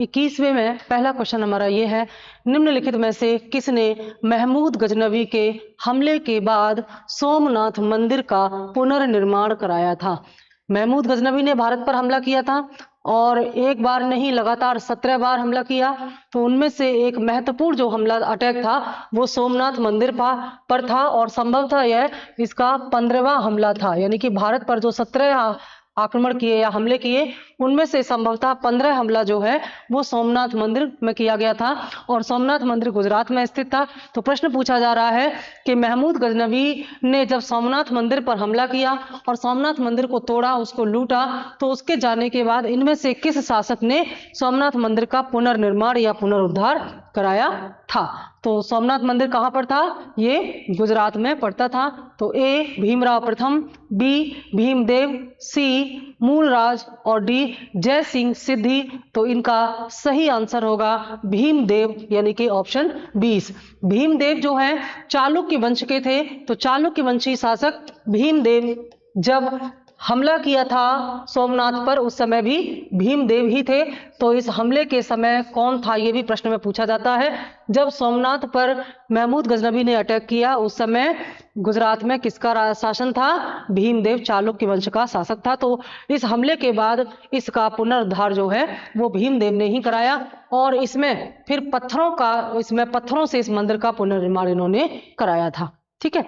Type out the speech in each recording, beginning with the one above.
21वें में पहला क्वेश्चन हमारा ये है, निम्नलिखित में से किसने महमूद गजनवी के हमले के बाद सोमनाथ मंदिर का पुनर्निर्माण कराया था? महमूद गजनवी ने भारत पर हमला किया था और एक बार नहीं लगातार 17 बार हमला किया। तो उनमें से एक महत्वपूर्ण जो हमला अटैक था वो सोमनाथ मंदिर पर था और संभवतः यह इसका 15वां हमला था। यानी कि भारत पर जो 17 आक्रमण किए या हमले किए उनमें से संभवतः 15 हमला जो है वो सोमनाथ मंदिर में किया गया था और सोमनाथ मंदिर गुजरात में स्थित था। तो प्रश्न पूछा जा रहा है कि महमूद गजनवी ने जब सोमनाथ मंदिर पर हमला किया और सोमनाथ मंदिर को तोड़ा, उसको लूटा, तो उसके जाने के बाद इनमें से किस शासक ने सोमनाथ मंदिर का पुनर्निर्माण या पुनरुद्धार कराया था? तो सोमनाथ मंदिर कहां पर था? ये गुजरात में पड़ता था। तो ए भीमराव प्रथम, बी भीमदेव, सी मूलराज और डी जय सिंह सिद्धि। तो इनका सही आंसर होगा भीमदेव, यानी कि ऑप्शन 20। भीमदेव जो है चालुक्य वंश के थे। तो चालुक्य वंशी शासक भीमदेव जब हमला किया था सोमनाथ पर उस समय भी भीमदेव ही थे। तो इस हमले के समय कौन था ये भी प्रश्न में पूछा जाता है। जब सोमनाथ पर महमूद गजनवी ने अटैक किया उस समय गुजरात में किसका शासन था? भीमदेव चालुक्य वंश का शासक था। तो इस हमले के बाद इसका पुनरुद्धार जो है वो भीमदेव ने ही कराया और इसमें फिर पत्थरों से इस मंदिर का पुनर्निर्माण इन्होंने कराया था। ठीक है,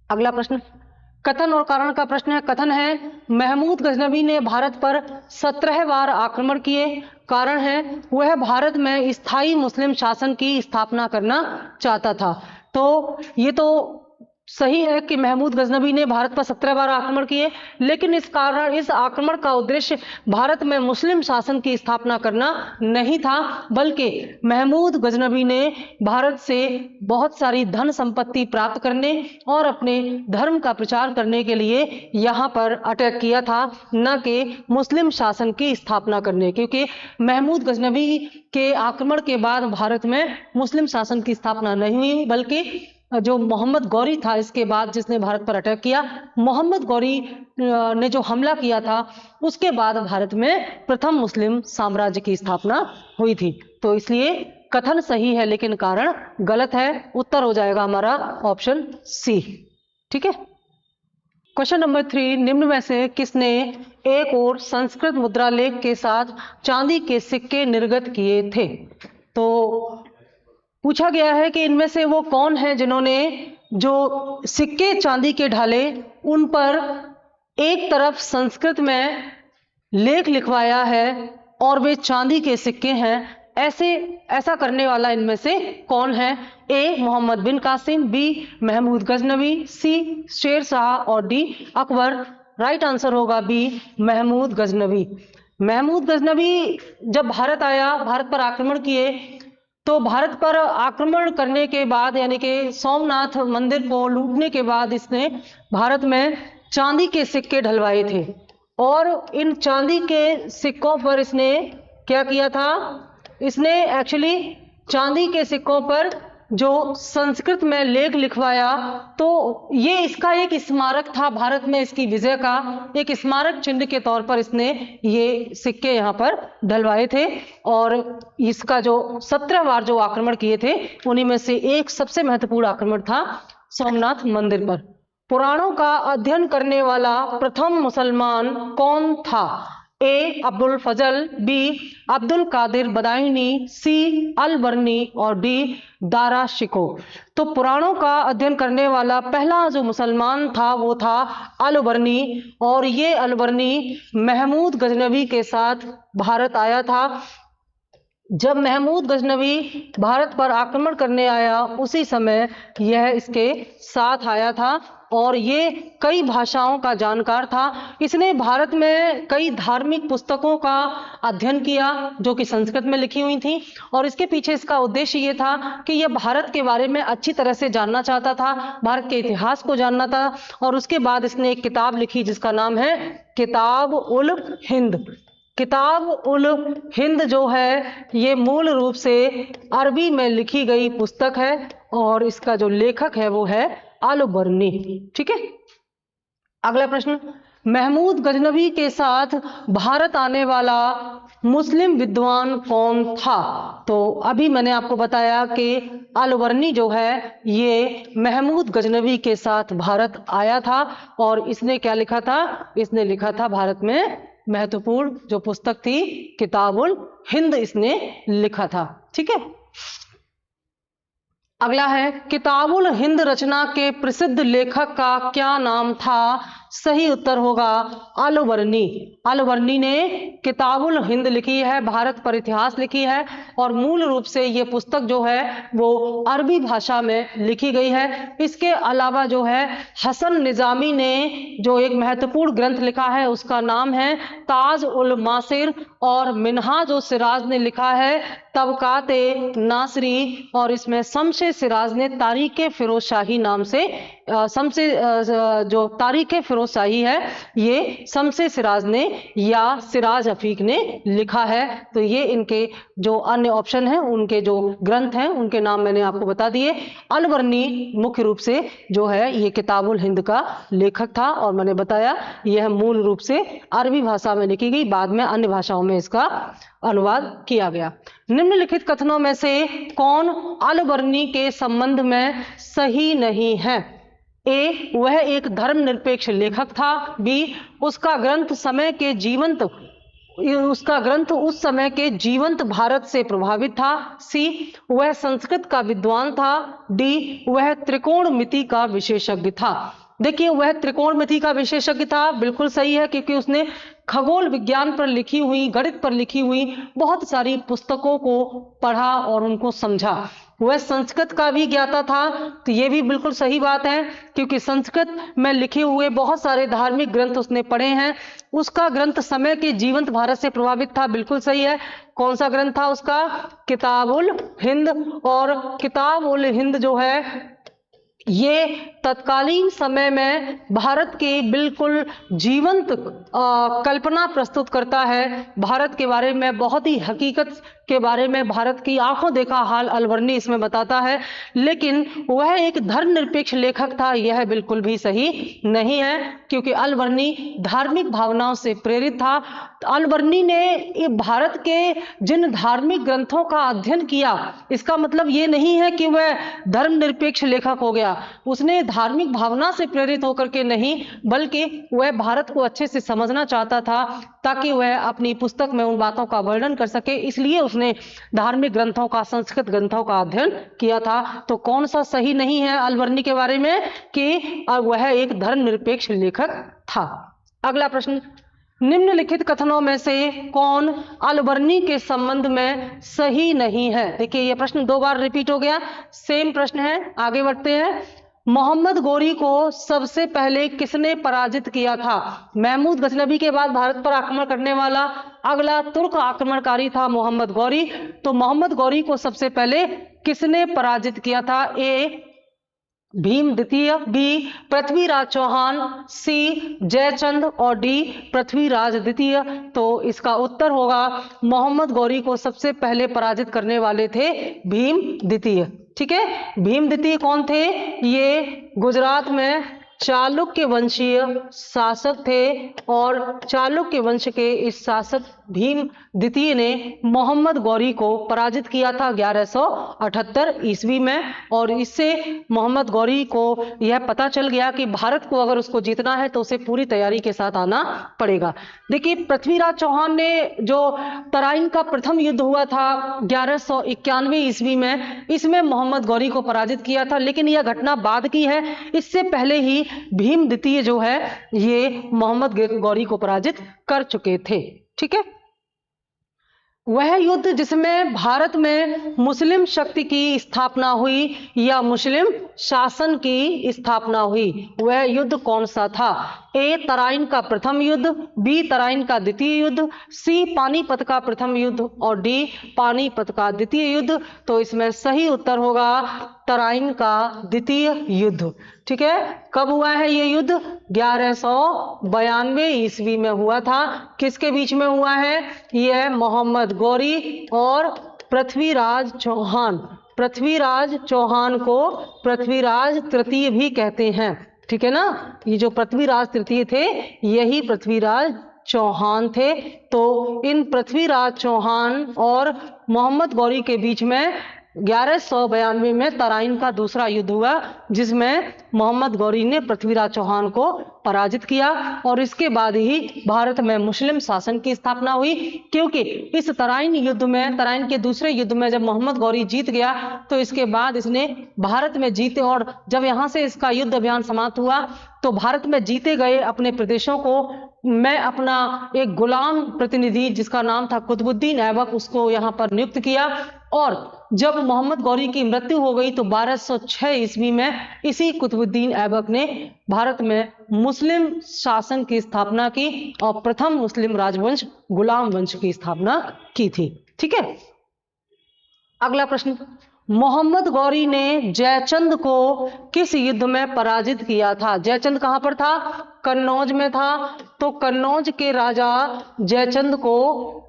अगला प्रश्न कथन और कारण का प्रश्न है। कथन है महमूद गजनवी ने भारत पर 17 बार आक्रमण किए। कारण है वह भारत में स्थायी मुस्लिम शासन की स्थापना करना चाहता था। तो ये तो सही है कि महमूद गजनवी ने भारत पर 17 बार आक्रमण किए, लेकिन इस आक्रमण का उद्देश्य भारत में मुस्लिम शासन की स्थापना करना नहीं था, बल्कि महमूद गजनवी ने भारत से बहुत सारी धन संपत्ति प्राप्त करने और अपने धर्म का प्रचार करने के लिए यहाँ पर अटैक किया था, न कि मुस्लिम शासन की स्थापना करने। क्योंकि महमूद गजनवी के आक्रमण के बाद भारत में मुस्लिम शासन की स्थापना नहीं हुई, बल्कि जो मोहम्मद गौरी था इसके बाद जिसने भारत पर अटैक किया, मोहम्मद गौरी ने जो हमला किया था उसके बाद भारत में प्रथम मुस्लिम साम्राज्य की स्थापना हुई थी। तो इसलिए कथन सही है लेकिन कारण गलत है। उत्तर हो जाएगा हमारा ऑप्शन सी। ठीक है, क्वेश्चन नंबर 3, निम्न में से किसने एक और संस्कृत मुद्रा लेख के साथ चांदी के सिक्के निर्गत किए थे? तो पूछा गया है कि इनमें से वो कौन है जिन्होंने जो सिक्के चांदी के ढाले उन पर एक तरफ संस्कृत में लेख लिखवाया है और वे चांदी के सिक्के हैं। ऐसा करने वाला इनमें से कौन है? ए मोहम्मद बिन कासिम, बी महमूद गजनवी, सी शेर शाह और डी अकबर। राइट आंसर होगा बी महमूद गजनवी। महमूद गजनवी जब भारत आया, भारत पर आक्रमण किए, तो भारत पर आक्रमण करने के बाद यानी कि सोमनाथ मंदिर को लूटने के बाद इसने भारत में चांदी के सिक्के ढलवाए थे और इन चांदी के सिक्कों पर इसने क्या किया था? इसने एक्चुअली चांदी के सिक्कों पर जो संस्कृत में लेख लिखवाया, तो ये इसका एक स्मारक था, भारत में इसकी विजय का एक स्मारक चिन्ह के तौर पर इसने ये सिक्के यहाँ पर ढलवाए थे। और इसका जो 17 बार जो आक्रमण किए थे उन्हीं में से एक सबसे महत्वपूर्ण आक्रमण था सोमनाथ मंदिर पर। पुराणों का अध्ययन करने वाला प्रथम मुसलमान कौन था? ए अब्दुल फजल, बी अब्दुल कादिर बदायूनी, सी अल बरनी और डी दारा शिको। तो पुराणों का अध्ययन करने वाला पहला जो मुसलमान था वो था अल बरनी और ये अल बरनी महमूद गजनवी के साथ भारत आया था। जब महमूद गजनवी भारत पर आक्रमण करने आया उसी समय यह इसके साथ आया था और ये कई भाषाओं का जानकार था। इसने भारत में कई धार्मिक पुस्तकों का अध्ययन किया जो कि संस्कृत में लिखी हुई थी और इसके पीछे इसका उद्देश्य ये था कि यह भारत के बारे में अच्छी तरह से जानना चाहता था, भारत के इतिहास को जानना था। और उसके बाद इसने एक किताब लिखी जिसका नाम है किताब उल हिंद। किताब उल हिंद जो है ये मूल रूप से अरबी में लिखी गई पुस्तक है और इसका जो लेखक है वो है अल बरनी। ठीक है, अगला प्रश्न, महमूद गजनवी के साथ भारत आने वाला मुस्लिम विद्वान कौन था? तो अभी मैंने आपको बताया कि अलवर्नी जो है ये महमूद गजनवी के साथ भारत आया था और इसने क्या लिखा था? इसने लिखा था भारत में महत्वपूर्ण जो पुस्तक थी किताबुल हिंद, इसने लिखा था। ठीक है, अगला है किताबुल हिंद रचना के प्रसिद्ध लेखक का क्या नाम था? सही उत्तर होगा अलवर्नी। अलवर्नी ने किताबुल हिंद लिखी है, भारत पर इतिहास लिखी है और मूल रूप से ये पुस्तक जो है वो अरबी भाषा में लिखी गई है। इसके अलावा जो है हसन निजामी ने जो एक महत्वपूर्ण ग्रंथ लिखा है उसका नाम है ताज उल मासिर, और मिनहाज उस सिराज ने लिखा है तबकाते नासरी, और इसमें शमसे सिराज ने तारीखे फिरोज शाही नाम से जो तारीखे फिरोज शाही है ये शमसे सिराज ने या सिराज हफीक ने लिखा है। तो ये इनके जो अन्य ऑप्शन हैं, उनके जो ग्रंथ हैं उनके नाम मैंने आपको बता दिए। अलवर्नी मुख्य रूप से जो है ये किताबुल हिंद का लेखक था और मैंने बताया यह मूल रूप से अरबी भाषा में लिखी गई, बाद में अन्य भाषाओं में इसका अनुवाद किया गया। निम्नलिखित कथनों में से कौन अलवर्नी के संबंध में सही नहीं है? ए, वह एक धर्मनिरपेक्ष लेखक था। बी, उसका ग्रंथ उस समय के जीवंत भारत से प्रभावित था। सी, वह संस्कृत का विद्वान था। डी, वह त्रिकोणमिति का विशेषज्ञ था। देखिए, वह त्रिकोणमिति का विशेषज्ञ था, बिल्कुल सही है, क्योंकि उसने खगोल विज्ञान पर लिखी हुई, गणित पर लिखी हुई बहुत सारी पुस्तकों को पढ़ा और उनको समझा। वह संस्कृत का भी ज्ञाता था, तो ये भी बिल्कुल सही बात है, क्योंकि संस्कृत में लिखे हुए बहुत सारे धार्मिक ग्रंथ उसने पढ़े हैं। उसका ग्रंथ समय के जीवंत भारत से प्रभावित था, बिल्कुल सही है। कौन सा ग्रंथ था उसका? किताबुल हिंद। और किताबुल हिंद जो है ये तत्कालीन समय में भारत की बिल्कुल जीवंत कल्पना प्रस्तुत करता है। भारत के बारे में, बहुत ही हकीकत के बारे में, भारत की आंखों देखा हाल अलवर्नी इसमें बताता है। लेकिन वह एक धर्मनिरपेक्ष लेखक था, यह बिल्कुल भी सही नहीं है, क्योंकि अलवर्नी धार्मिक भावनाओं से प्रेरित था। अलवर्नी ने भारत के जिन धार्मिक ग्रंथों का अध्ययन किया, इसका मतलब ये नहीं है कि वह धर्मनिरपेक्ष लेखक हो गया। उसने धार्मिक भावना से प्रेरित होकर के नहीं, बल्कि वह भारत को अच्छे से समझना चाहता था ताकि वह अपनी पुस्तक में उन बातों का वर्णन कर सके, इसलिए उसने धार्मिक ग्रंथों का, संस्कृत ग्रंथों का अध्ययन किया था। तो कौन सा सही नहीं है अलवर्नी के बारे में कि वह एक धर्मनिरपेक्ष लेखक था? अगला प्रश्न, निम्नलिखित कथनों में से कौन अलवर्नी के संबंध में सही नहीं है? देखिए, यह प्रश्न 2 बार रिपीट हो गया, सेम प्रश्न है। आगे बढ़ते हैं। मोहम्मद गौरी को सबसे पहले किसने पराजित किया था? महमूद गजनवी के बाद भारत पर आक्रमण करने वाला अगला तुर्क आक्रमणकारी था मोहम्मद गौरी। तो मोहम्मद गौरी को सबसे पहले किसने पराजित किया था? ए, भीम द्वितीय। बी, पृथ्वीराज चौहान। सी, जयचंद। और डी, पृथ्वीराज द्वितीय। तो इसका उत्तर होगा मोहम्मद गौरी को सबसे पहले पराजित करने वाले थे भीम द्वितीय। ठीक है, भीम द्वितीय कौन थे? ये गुजरात में चालुक्य वंशीय शासक थे और चालुक्य वंश के इस शासक भीम द्वितीय ने मोहम्मद गौरी को पराजित किया था 1178 ईस्वी में। और इससे मोहम्मद गौरी को यह पता चल गया कि भारत को अगर उसको जीतना है तो उसे पूरी तैयारी के साथ आना पड़ेगा। देखिए, पृथ्वीराज चौहान ने जो तराइन का प्रथम युद्ध हुआ था 1191 ईस्वी में, इसमें मोहम्मद गौरी को पराजित किया था, लेकिन यह घटना बाद की है। इससे पहले ही भीम द्वितीय जो है ये मोहम्मद गौरी को पराजित कर चुके थे। ठीक है, वह युद्ध जिसमें भारत में मुस्लिम शक्ति की स्थापना हुई या मुस्लिम शासन की स्थापना हुई, वह युद्ध कौन सा था? ए, तराइन का प्रथम युद्ध। बी, तराइन का द्वितीय युद्ध। सी, पानीपत का प्रथम युद्ध। और डी, पानीपत का द्वितीय युद्ध। तो इसमें सही उत्तर होगा तराइन का द्वितीय युद्ध। ठीक है, कब हुआ है ये युद्ध? 1192 ईस्वी में हुआ था। किसके बीच में हुआ है? यह मोहम्मद गौरी और पृथ्वीराज चौहान। पृथ्वीराज चौहान को पृथ्वीराज तृतीय भी कहते हैं। ठीक है ना। ये जो पृथ्वीराज तृतीय थे यही पृथ्वीराज चौहान थे। तो इन पृथ्वीराज चौहान और मोहम्मद गौरी के बीच में 1192 में तराइन का दूसरा युद्ध हुआ, जिसमें मोहम्मद गौरी ने पृथ्वीराज चौहान को पराजित किया और इसके बाद ही भारत में मुस्लिम शासन की स्थापना हुई। क्योंकि इस तराइन युद्ध में, तराइन के दूसरे युद्ध में जब मोहम्मद गौरी जीत गया तो इसके बाद इसने भारत में जीते, और जब यहाँ से इसका युद्ध अभियान समाप्त हुआ तो भारत में जीते गए अपने प्रदेशों को मैं अपना एक गुलाम प्रतिनिधि जिसका नाम था कुतुबुद्दीन ऐबक, उसको यहाँ पर नियुक्त किया। और जब मोहम्मद गौरी की मृत्यु हो गई तो 1206 ईस्वी में इसी कुतुबुद्दीन ऐबक ने भारत में मुस्लिम शासन की स्थापना की और प्रथम मुस्लिम राजवंश गुलाम वंश की स्थापना की थी। ठीक है, अगला प्रश्न, मोहम्मद गौरी ने जयचंद को किस युद्ध में पराजित किया था? जयचंद कहां पर था? कन्नौज में था। तो कन्नौज के राजा जयचंद को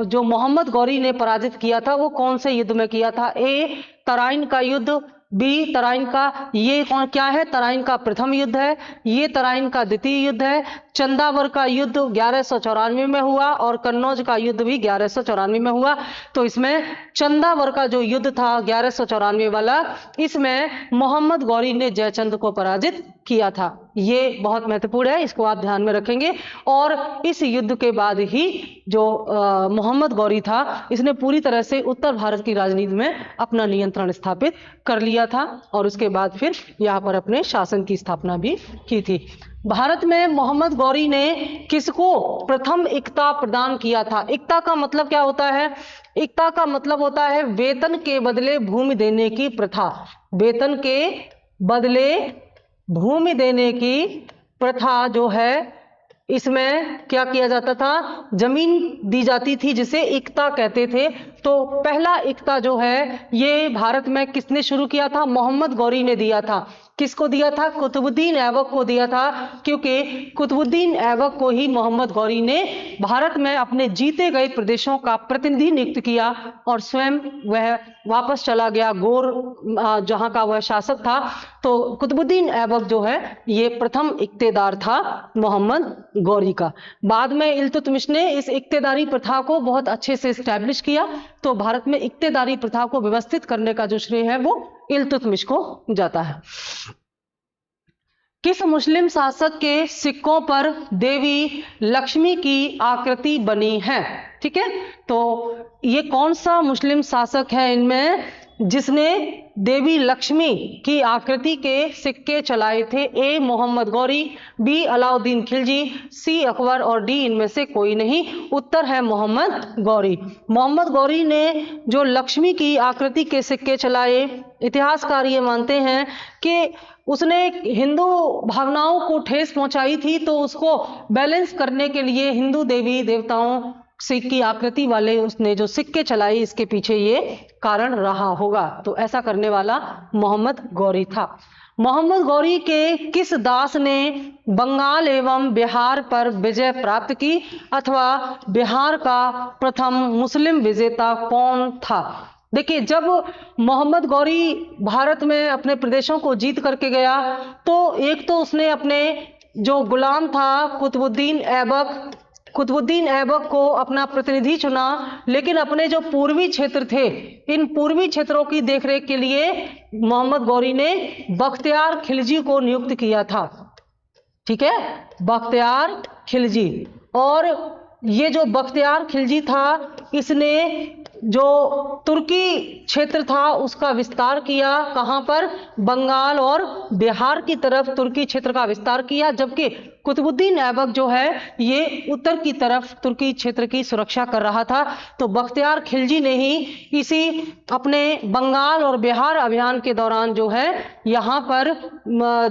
जो मोहम्मद गौरी ने पराजित किया था वो कौन से युद्ध में किया था? ए तराइन का युद्ध, बी तराइन का, ये कौन क्या है? तराइन का प्रथम युद्ध है, ये तराइन का द्वितीय युद्ध है। चंदावर का युद्ध 1194 में हुआ और कन्नौज का युद्ध भी 1194 में हुआ। तो इसमें चंदावर का जो युद्ध था 1194 वाला, इसमें मोहम्मद गौरी ने जयचंद को पराजित किया था। ये बहुत महत्वपूर्ण है, इसको आप ध्यान में रखेंगे। और इस युद्ध के बाद ही जो मोहम्मद गौरी था इसने पूरी तरह से उत्तर भारत की राजनीति में अपना नियंत्रण स्थापित कर लिया था और उसके बाद फिर यहाँ पर अपने शासन की स्थापना भी की थी। भारत में मोहम्मद गौरी ने किसको प्रथम इक्ता प्रदान किया था? इक्ता का मतलब क्या होता है? इक्ता का मतलब होता है वेतन के बदले भूमि देने की प्रथा। वेतन के बदले भूमि देने की प्रथा जो है, इसमें क्या किया जाता था? जमीन दी जाती थी जिसे इक्ता कहते थे। तो पहला इक्ता जो है ये भारत में किसने शुरू किया था? मोहम्मद गौरी ने दिया था। किसको दिया था? कुतुबुद्दीन ऐबक को दिया था, क्योंकि कुतुबुद्दीन ऐबक को ही मोहम्मद गौरी ने भारत में अपने जीते गए प्रदेशों का प्रतिनिधि नियुक्त किया और स्वयं वह वापस चला गया गोर जहां का वह शासक था। तो कुतुबुद्दीन ऐबक जो है ये प्रथम इक्तेदार था मोहम्मद गौरी का। बाद में इल्तुतमिश ने इस इक्तेदारी प्रथा को बहुत अच्छे से स्टैब्लिश किया। तो भारत में इक्तेदारी प्रथा को व्यवस्थित करने का जो श्रेय है वो इल्तुतमिश को जाता है। किस मुस्लिम शासक के सिक्कों पर देवी लक्ष्मी की आकृति बनी है? ठीक है, तो ये कौन सा मुस्लिम शासक है इनमें जिसने देवी लक्ष्मी की आकृति के सिक्के चलाए थे? ए मोहम्मद गौरी, बी अलाउद्दीन खिलजी, सी अकबर और डी इनमें से कोई नहीं। उत्तर है मोहम्मद गौरी। मोहम्मद गौरी ने जो लक्ष्मी की आकृति के सिक्के चलाए, इतिहासकार ये मानते हैं कि उसने हिंदू भावनाओं को ठेस पहुंचाई थी, तो उसको बैलेंस करने के लिए हिंदू देवी देवताओं की आकृति वाले उसने जो सिक्के चलाए, इसके पीछे ये कारण रहा होगा। तो ऐसा करने वाला मोहम्मद गौरी था। मोहम्मद गौरी के किस दास ने बंगाल एवं बिहार पर विजय प्राप्त की, अथवा बिहार का प्रथम मुस्लिम विजेता कौन था? देखिए, जब मोहम्मद गौरी भारत में अपने प्रदेशों को जीत करके गया तो एक तो उसने अपने जो गुलाम था कुतुबुद्दीन ऐबक को अपना प्रतिनिधि चुना, लेकिन अपने जो पूर्वी क्षेत्र थे, इन पूर्वी क्षेत्रों की देखरेख के लिए मोहम्मद गौरी ने बख्तियार खिलजी को नियुक्त किया था। ठीक है, बख्तियार खिलजी। और ये जो बख्तियार खिलजी था इसने जो तुर्की क्षेत्र था उसका विस्तार किया। कहां पर? बंगाल और बिहार की तरफ तुर्की क्षेत्र का विस्तार किया, जबकि कुतुबुद्दीन ऐबक जो है ये उत्तर की तरफ तुर्की क्षेत्र की सुरक्षा कर रहा था। तो बख्तियार खिलजी ने ही इसी अपने बंगाल और बिहार अभियान के दौरान जो है यहाँ पर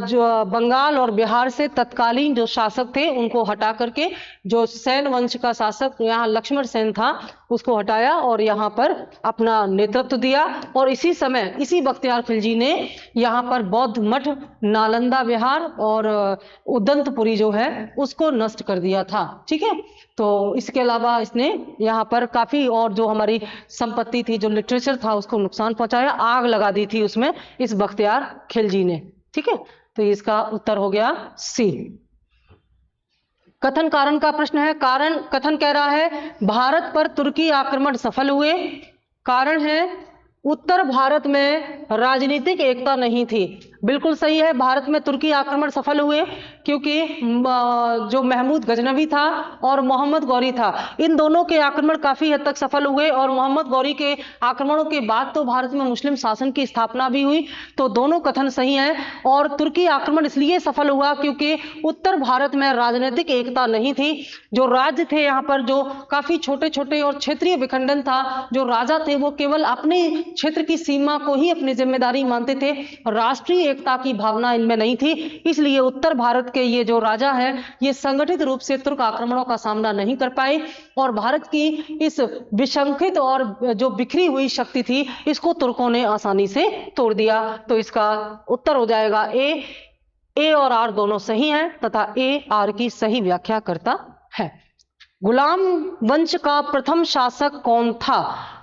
जो बंगाल और बिहार से तत्कालीन जो शासक थे उनको हटा करके जो सैन वंश का शासक यहाँ लक्ष्मण सेन था उसको हटाया और यहाँ पर अपना नेतृत्व दिया। और इसी समय इसी बख्तियार खिलजी ने यहाँ पर बौद्ध मठ, नालंदा विहार और उदंतपुरी जो है उसको नष्ट कर दिया था। ठीक है, तो इसके अलावा इसने यहाँ पर काफी और जो हमारी संपत्ति थी, जो लिटरेचर था, उसको नुकसान पहुंचाया, आग लगा दी थी उसमें इस बख्तियार खिलजी ने। ठीक है, तो इसका उत्तर हो गया सी। कथन कारण का प्रश्न है। कारण कथन कह रहा है भारत पर तुर्की आक्रमण सफल हुए। कारण है उत्तर भारत में राजनीतिक एकता नहीं थी। बिल्कुल सही है, भारत में तुर्की आक्रमण सफल हुए क्योंकि जो महमूद गजनवी था और मोहम्मद गौरी था, इन दोनों के आक्रमण काफी हद तक सफल हुए और मोहम्मद गौरी के आक्रमणों के बाद तो भारत में मुस्लिम शासन की स्थापना भी हुई। तो दोनों कथन सही हैं। और तुर्की आक्रमण इसलिए सफल हुआ क्योंकि उत्तर भारत में राजनीतिक एकता नहीं थी। जो राज्य थे यहाँ पर, जो काफी छोटे छोटे और क्षेत्रीय विखंडन था, जो राजा थे वो केवल अपने क्षेत्र की सीमा को ही अपनी जिम्मेदारी मानते थे, राष्ट्रीय एकता की भावना इनमें नहीं थी। इसलिए उत्तर भारत के ये जो राजा हैं ये संगठित रूप से तुर्क आक्रमणों का सामना नहीं कर पाए और भारत की इस विसंखित और जो बिखरी हुई शक्ति थी इसको तुर्कों ने आसानी से तोड़ दिया। तो इसका उत्तर हो जाएगा ए और आर दोनों सही हैं तथा ए आर की सही व्याख्या करता है। गुलाम वंश का प्रथम शासक कौन था?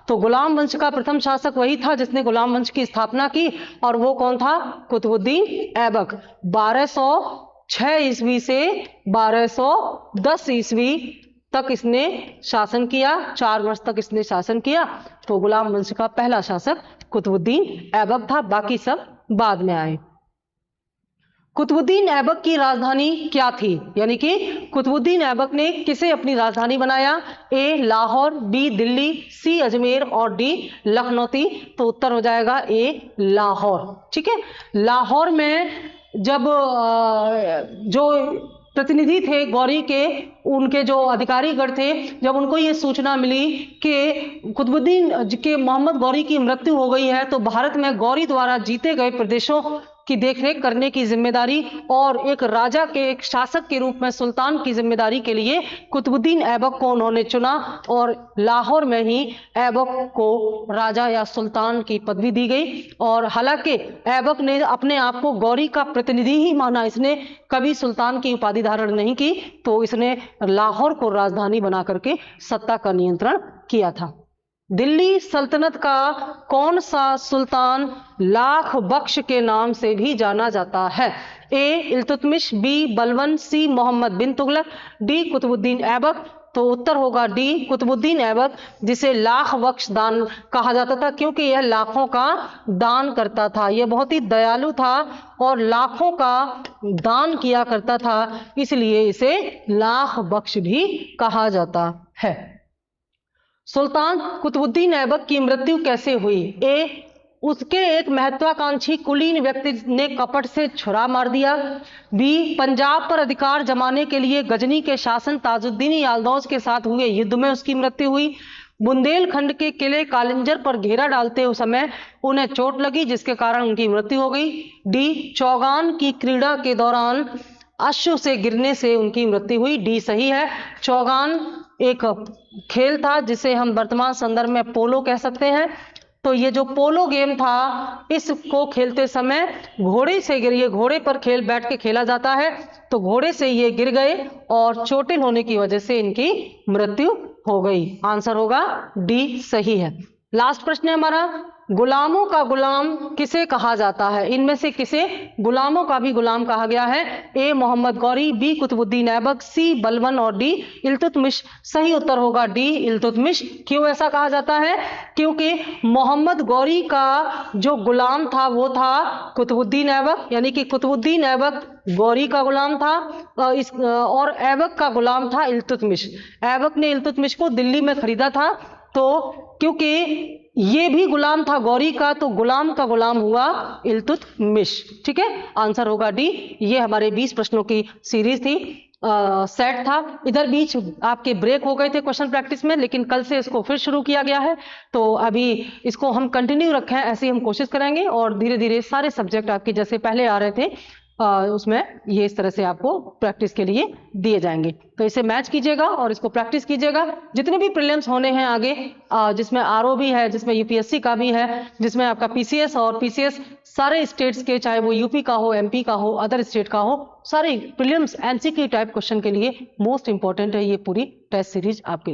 तो गुलाम वंश का प्रथम शासक वही था जिसने गुलाम वंश की स्थापना की और वो कौन था? कुतुबुद्दीन ऐबक। 1206 ईस्वी से 1210 ईस्वी तक इसने शासन किया, 4 वर्ष तक इसने शासन किया। तो गुलाम वंश का पहला शासक कुतुबुद्दीन ऐबक था, बाकी सब बाद में आए। कुतुबुद्दीन ऐबक की राजधानी क्या थी? यानी कि कुतुबुद्दीन ऐबक ने किसे अपनी राजधानी बनाया? ए लाहौर, बी दिल्ली, सी अजमेर और डी लखनौती। तो उत्तर हो जाएगा ए लाहौर। ठीक है, लाहौर में जब जो प्रतिनिधि थे गौरी के, उनके जो अधिकारीगण थे, जब उनको ये सूचना मिली कि कुतुबुद्दीन के मोहम्मद गौरी की मृत्यु हो गई है तो भारत में गौरी द्वारा जीते गए प्रदेशों की देखरेख करने की जिम्मेदारी और एक राजा के, एक शासक के रूप में सुल्तान की जिम्मेदारी के लिए कुतुबुद्दीन ऐबक को उन्होंने चुना और लाहौर में ही ऐबक को राजा या सुल्तान की पदवी दी गई। और हालांकि ऐबक ने अपने आप को गौरी का प्रतिनिधि ही माना, इसने कभी सुल्तान की उपाधि धारण नहीं की, तो इसने लाहौर को राजधानी बना करके सत्ता का नियंत्रण किया था। दिल्ली सल्तनत का कौन सा सुल्तान लाख बख्श के नाम से भी जाना जाता है? ए इल्तुतमिश, बी बलबन, सी मोहम्मद बिन तुगलक, डी कुतुबुद्दीन ऐबक। तो उत्तर होगा डी कुतुबुद्दीन ऐबक, जिसे लाख बख्श दान कहा जाता था क्योंकि यह लाखों का दान करता था। यह बहुत ही दयालु था और लाखों का दान किया करता था, इसलिए इसे लाख बख्श भी कहा जाता है। सुल्तान कुतुबुद्दीन ऐबक की मृत्यु कैसे हुई? ए उसके एक महत्वाकांक्षी कुलीन व्यक्ति ने कपट से छुरा मार दिया। बी पंजाब पर अधिकार जमाने के लिए गजनी के शासन ताजुद्दीन याल्दौज के साथ हुए युद्ध में उसकी मृत्यु हुई। बुंदेलखंड के किले कालिंजर पर घेरा डालते उस समय उन्हें चोट लगी जिसके कारण उनकी मृत्यु हो गई। डी चौगान की क्रीड़ा के दौरान अश्व से गिरने से उनकी मृत्यु हुई। डी सही है। चौगान एक खेल था जिसे हम वर्तमान संदर्भ में पोलो कह सकते हैं। तो ये जो पोलो गेम था इसको खेलते समय घोड़े से गिरे, घोड़े पर खेल बैठ के खेला जाता है, तो घोड़े से ये गिर गए और चोटिल होने की वजह से इनकी मृत्यु हो गई। आंसर होगा डी सही है। लास्ट प्रश्न है हमारा, गुलामों का गुलाम किसे कहा जाता है? इनमें से किसे गुलामों का भी गुलाम कहा गया है? ए मोहम्मद गौरी, बी कुतुबुद्दीन ऐबक, सी बलबन और डी इल्तुतमिश। सही उत्तर होगा डी इल्तुतमिश। क्यों ऐसा कहा जाता है? क्योंकि मोहम्मद गौरी का जो गुलाम था वो था कुतुबुद्दीन ऐबक, यानी कि कुतुबुद्दीन ऐबक गौरी का गुलाम था और ऐबक का गुलाम था इल्तुतमिश। ऐबक ने इल्तुतमिश को दिल्ली में खरीदा था, तो क्योंकि ये भी गुलाम था गौरी का तो गुलाम का गुलाम हुआ इल्तुतमिश। ठीक है, आंसर होगा डी। ये हमारे 20 प्रश्नों की सीरीज थी, सेट था। इधर बीच आपके ब्रेक हो गए थे क्वेश्चन प्रैक्टिस में, लेकिन कल से इसको फिर शुरू किया गया है, तो अभी इसको हम कंटिन्यू रखें ऐसी हम कोशिश करेंगे और धीरे धीरे सारे सब्जेक्ट आपके जैसे पहले आ रहे थे उसमें ये इस तरह से आपको प्रैक्टिस के लिए दिए जाएंगे। तो इसे मैच कीजिएगा और इसको प्रैक्टिस कीजिएगा। जितने भी प्रीलिम्स होने हैं आगे, जिसमें आरओ भी है, जिसमें यूपीएससी का भी है, जिसमें आपका पीसीएस और पीसीएस सारे स्टेट्स के, चाहे वो यूपी का हो, एमपी का हो, अदर स्टेट का हो, सारे प्रीलिम्स एमसीक्यू टाइप क्वेश्चन के लिए मोस्ट इंपॉर्टेंट है ये पूरी टेस्ट सीरीज आपके।